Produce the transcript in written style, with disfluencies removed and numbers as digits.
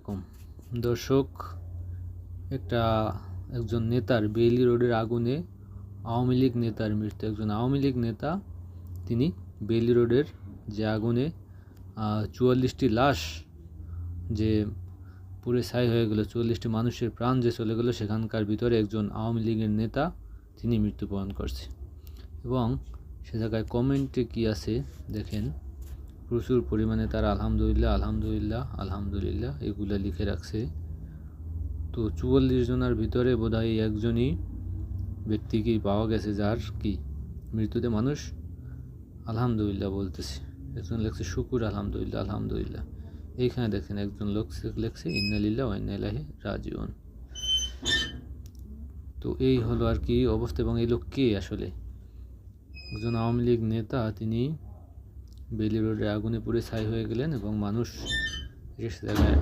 এরকম দর্শক, একজন নেতার বেইলি রোডের আগুনে আওয়ামী লীগ নেতার মৃত্যু। একজন আওয়ামী লীগ নেতা, তিনি বেইলি রোডের যে আগুনে 44টি লাশ যে পুড়ে ছাই হয়ে গেল, 44টি মানুষের প্রাণ যে চলে গেল, সেখানকার ভিতরে একজন আওয়ামী লীগের নেতা তিনি মৃত্যুবরণ করছে। এবং সে জায়গায় কমেন্টে কি আছে দেখেন, প্রচুর পরিমাণে তারা আলহামদুলিল্লাহ আলহামদুলিল্লাহ আলহামদুলিল্লাহ এগুলো লিখে রাখছে। তো 44 জনের ভিতরে বোধহয় একজনই ব্যক্তিকেই পাওয়া গেছে যার কি মৃত্যুতে মানুষ আলহামদুলিল্লাহ বলতেছে। একজন লেখছে শুকুর আলহামদুলিল্লাহ আলহামদুলিল্লাহ। এইখানে দেখেন একজন লোক লেখছে ইন্না লিল্লাহি ওয়া ইন্না ইলাইহি রাজিউন। তো এই হলো আর কি অবস্থা। এবং এই লোক কে আসলে? একজন আওয়ামী লীগ নেতা, তিনি বেইলি রোডে আগুনে পুড়ে ছাই হয়ে গেলেন এবং মানুষ এসে জায়গায়